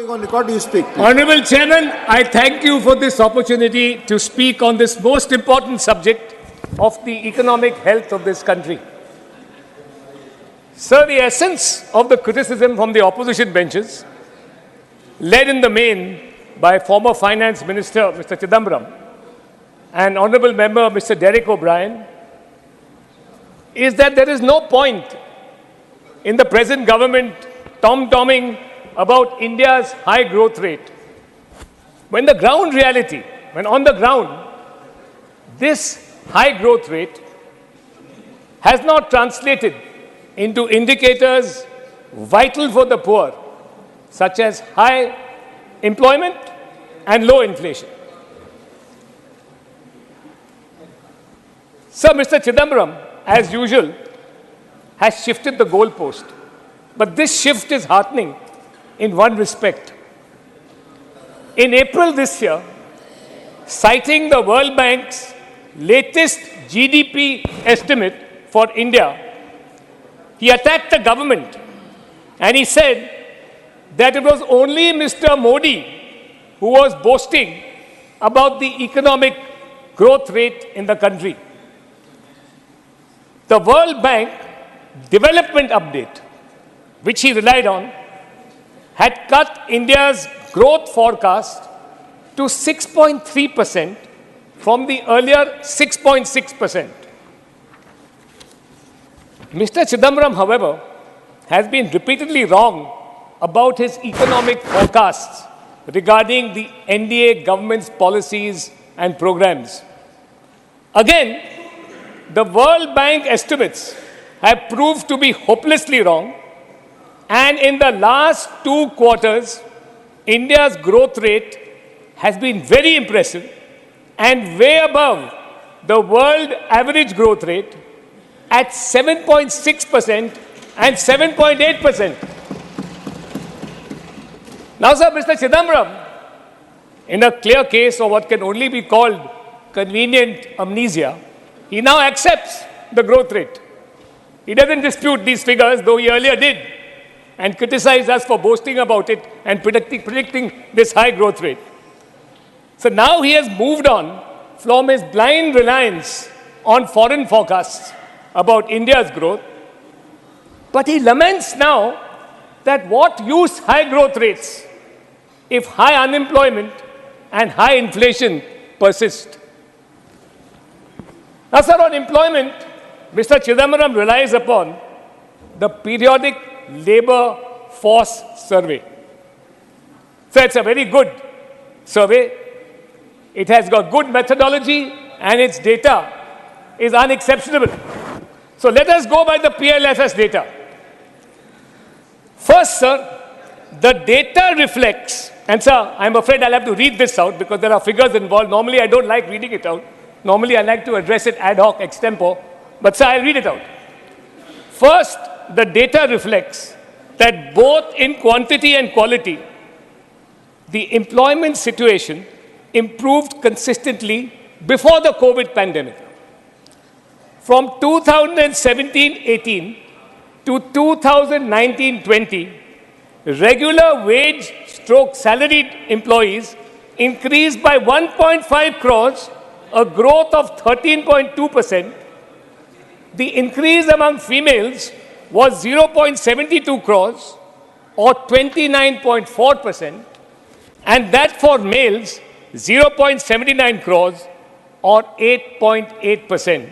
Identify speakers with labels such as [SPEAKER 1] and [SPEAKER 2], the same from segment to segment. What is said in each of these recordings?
[SPEAKER 1] going on record, you speak. Please.
[SPEAKER 2] Honorable Chairman, I thank you for this opportunity to speak on this most important subject of the economic health of this country. Sir, the essence of the criticism from the opposition benches, led in the main by former Finance Minister Mr. Chidambaram and Honorable Member Mr. Derek O'Brien, is that there is no point in the present government tom-tomming about India's high growth rate. When the ground reality, when on the ground, this high growth rate has not translated into indicators vital for the poor, such as high employment and low inflation. Sir, Mr. Chidambaram, as usual, has shifted the goalpost. But this shift is heartening in one respect. In April this year, citing the World Bank's latest GDP estimate for India, he attacked the government and he said that it was only Mr. Modi who was boasting about the economic growth rate in the country. The World Bank development update, which he relied on, had cut India's growth forecast to 6.3% from the earlier 6.6%. Mr. Chidambaram, however, has been repeatedly wrong about his economic forecasts regarding the NDA government's policies and programs. Again, the World Bank estimates have proved to be hopelessly wrong, and in the last 2 quarters, India's growth rate has been very impressive and way above the world average growth rate at 7.6% and 7.8%. Now, sir, Mr. Chidambaram, in a clear case of what can only be called convenient amnesia, he now accepts the growth rate. He doesn't dispute these figures, though he earlier did, and criticized us for boasting about it and predicting this high growth rate. So now he has moved on from his blind reliance on foreign forecasts about India's growth, but he laments now that what use high growth rates if high unemployment and high inflation persist. Now, sir, on employment, Mr. Chidambaram relies upon the periodic labor force survey. So it's a very good survey. It has got good methodology and its data is unexceptionable. So let us go by the PLFS data. First, sir, the data reflects, and sir, I'm afraid I'll have to read this out because there are figures involved. Normally, I don't like reading it out. Normally, I like to address it ad hoc, extempore. But sir, I'll read it out. First, the data reflects that both in quantity and quality, the employment situation improved consistently before the COVID pandemic. From 2017-18 to 2019-20, regular wage / salaried employees increased by 1.5 crores, a growth of 13.2%. The increase among females was 0.72 crores or 29.4%, and that for males 0.79 crores or 8.8%.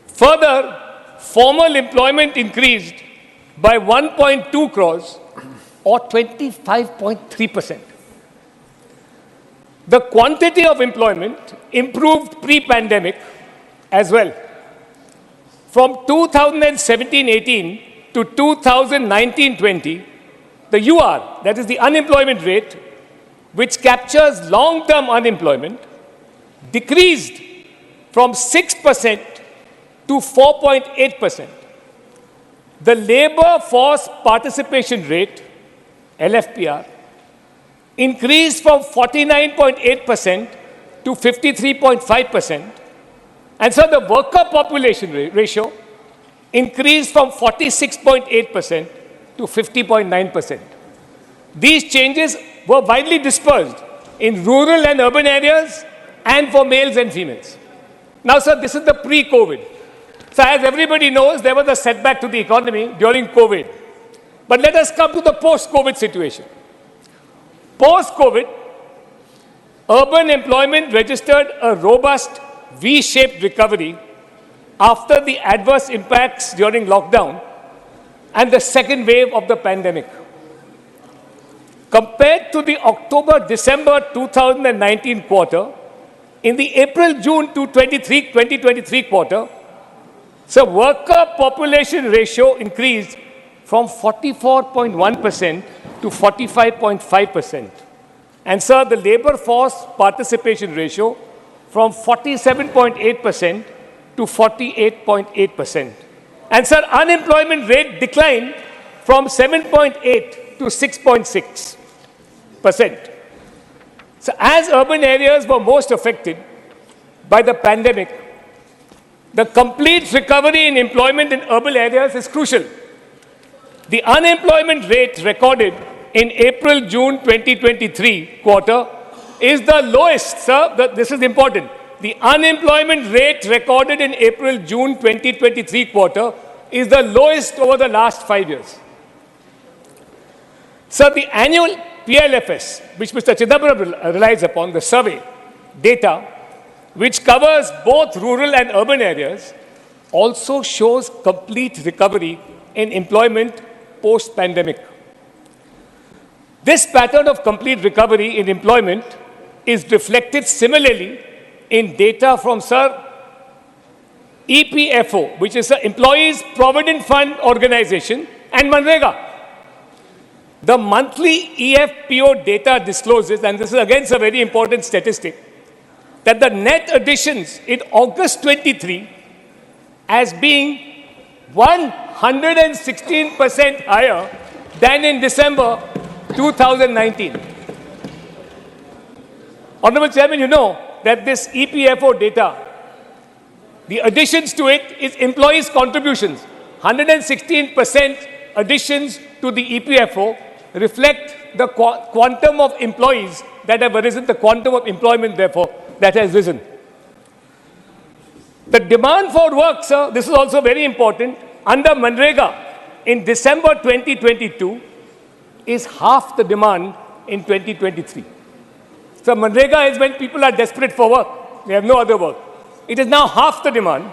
[SPEAKER 2] Further, formal employment increased by 1.2 crores or 25.3%. The quantity of employment improved pre-pandemic as well. From 2017-18 to 2019-20, the UR, that is the unemployment rate, which captures long-term unemployment, decreased from 6% to 4.8%. The labor force participation rate, LFPR, increased from 49.8% to 53.5%. And so the worker population ratio increased from 46.8% to 50.9%. These changes were widely dispersed in rural and urban areas and for males and females. Now, sir, this is the pre-COVID. So as everybody knows, there was a setback to the economy during COVID. But let us come to the post-COVID situation. Post-COVID, urban employment registered a robust V-shaped recovery after the adverse impacts during lockdown and the second wave of the pandemic. Compared to the October-December 2019 quarter, in the April-June 2023 quarter, so worker population ratio increased from 44.1% to 45.5%. And sir, the labor force participation ratio from 47.8% to 48.8%. And sir, unemployment rate declined from 7.8 to 6.6%. So as urban areas were most affected by the pandemic, the complete recovery in employment in urban areas is crucial. The unemployment rate recorded in April-June 2023 quarter is the lowest, sir. This is important. The unemployment rate recorded in April-June 2023 quarter is the lowest over the last 5 years. Sir, the annual PLFS, which Mr. Chidambaram relies upon, the survey data, which covers both rural and urban areas, also shows complete recovery in employment post-pandemic. This pattern of complete recovery in employment is reflected similarly in data from, sir, EPFO, which is the Employees Provident Fund Organization, and Manrega. The monthly EFPO data discloses, and this is again a very important statistic, that the net additions in August 23 as being 116% higher than in December 2019. Honorable Chairman, you know that this EPFO data, the additions to it is employees' contributions. 116% additions to the EPFO reflect the quantum of employees that have arisen, the quantum of employment, therefore, that has risen. The demand for work, sir, this is also very important, under Manrega in December 2022 is half the demand in 2023. So Manrega is when people are desperate for work. They have no other work. It is now half the demand.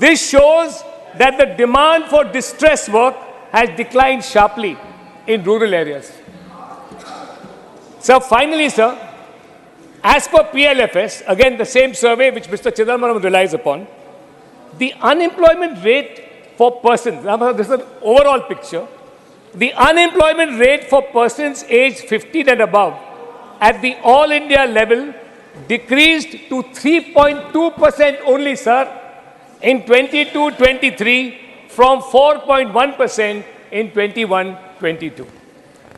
[SPEAKER 2] This shows that the demand for distress work has declined sharply in rural areas. So finally, sir, as per PLFS, again the same survey which Mr. Chidambaram relies upon, the unemployment rate for persons, this is an overall picture, the unemployment rate for persons aged 15 and above at the all India level decreased to 3.2% only, sir, in 22-23 from 4.1% in 21-22.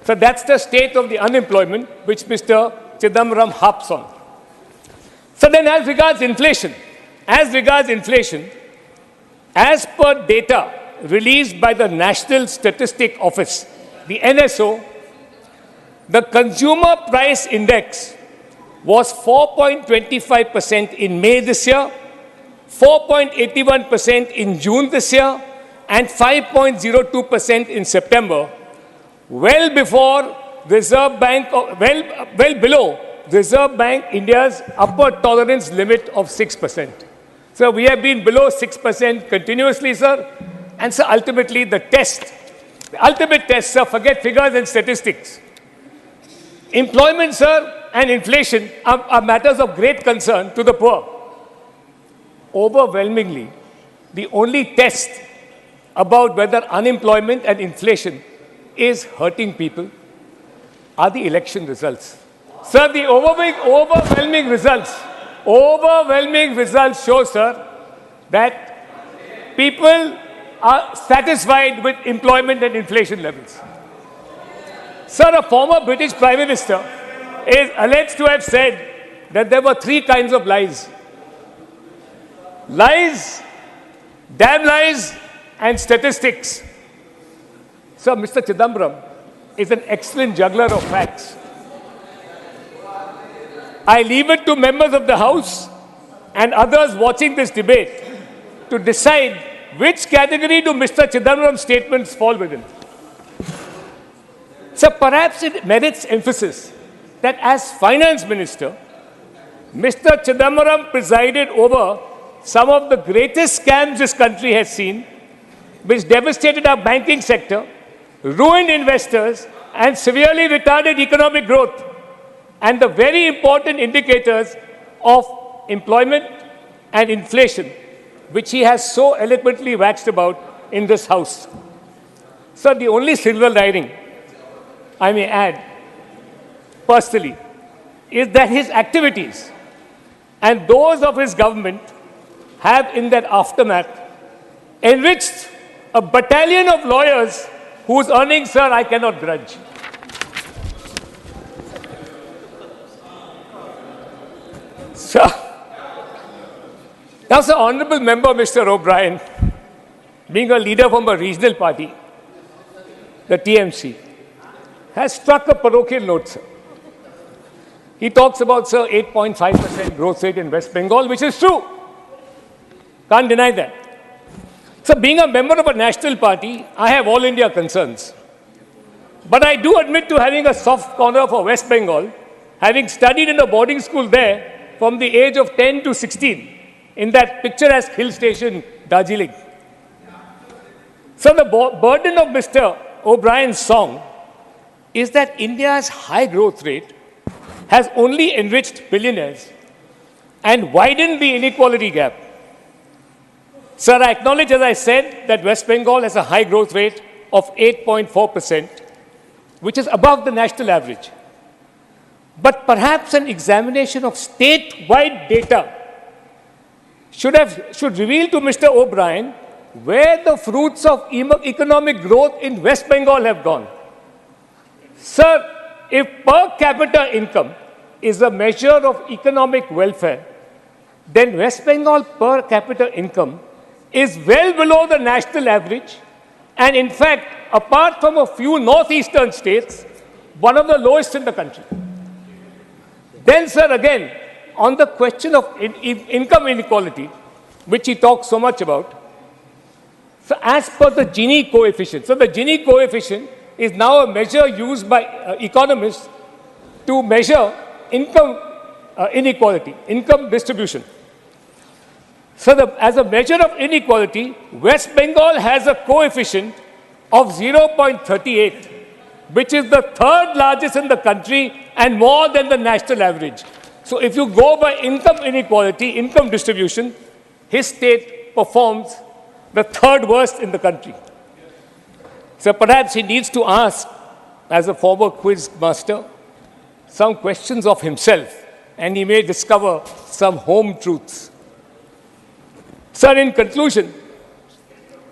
[SPEAKER 2] So that's the state of the unemployment which Mr. Chidambaram harps on. So then as regards inflation, as per data released by the National Statistic Office, the NSO, the consumer price index was 4.25% in May this year, 4.81% in June this year, and 5.02% in September, well before Reserve Bank, well below Reserve Bank India's upper tolerance limit of 6%. So we have been below 6% continuously, sir. And so ultimately the ultimate test, sir, forget figures and statistics. Employment, sir, and inflation are matters of great concern to the poor. Overwhelmingly, the only test about whether unemployment and inflation is hurting people are the election results. Sir, the overwhelming results show, sir, that people are satisfied with employment and inflation levels. Sir, a former British Prime Minister is alleged to have said that there were 3 kinds of lies. Lies, damn lies, and statistics. So, Mr. Chidambaram, is an excellent juggler of facts. I leave it to members of the House and others watching this debate to decide which category do Mr. Chidambaram's statements fall within. So perhaps it merits emphasis that as finance minister, Mr. Chidambaram presided over some of the greatest scams this country has seen, which devastated our banking sector, ruined investors, and severely retarded economic growth, and the very important indicators of employment and inflation, which he has so eloquently waxed about in this House. So the only silver lining, I may add, personally, is that his activities and those of his government have, in that aftermath, enriched a battalion of lawyers whose earnings, sir, I cannot grudge. Now, sir, Honourable Member Mr. O'Brien, being a leader from a regional party, the TMC, has struck a parochial note, sir. He talks about, sir, 8.5% growth rate in West Bengal, which is true. Can't deny that. So being a member of a national party, I have all India concerns. But I do admit to having a soft corner for West Bengal, having studied in a boarding school there from the age of 10 to 16 in that picturesque hill station, Darjeeling. So the burden of Mr. O'Brien's song is that India's high growth rate has only enriched billionaires and widened the inequality gap. Sir, I acknowledge, as I said, that West Bengal has a high growth rate of 8.4%, which is above the national average. But perhaps an examination of statewide data should reveal to Mr. O'Brien where the fruits of economic growth in West Bengal have gone. Sir, if per capita income is a measure of economic welfare, then West Bengal per capita income is well below the national average, and in fact, apart from a few northeastern states, one of the lowest in the country. Then, sir, again, on the question of income inequality, which he talks so much about, so as per the Gini coefficient, so the Gini coefficient is now a measure used by economists to measure income inequality, income distribution. So as a measure of inequality, West Bengal has a coefficient of 0.38, which is the third largest in the country and more than the national average. So if you go by income inequality, income distribution, his state performs the third worst in the country. So perhaps he needs to ask, as a former quiz master, some questions of himself, and he may discover some home truths. Sir, in conclusion,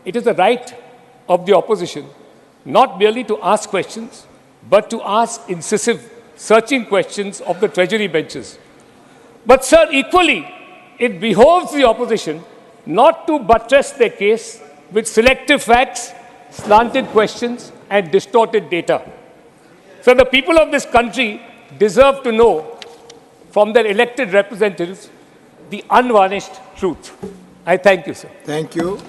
[SPEAKER 2] it is the right of the opposition not merely to ask questions, but to ask incisive, searching questions of the treasury benches. But, sir, equally, it behoves the opposition not to buttress their case with selective facts, slanted questions, and distorted data. So the people of this country deserve to know from their elected representatives the unvarnished truth. I thank you, sir.
[SPEAKER 1] Thank you.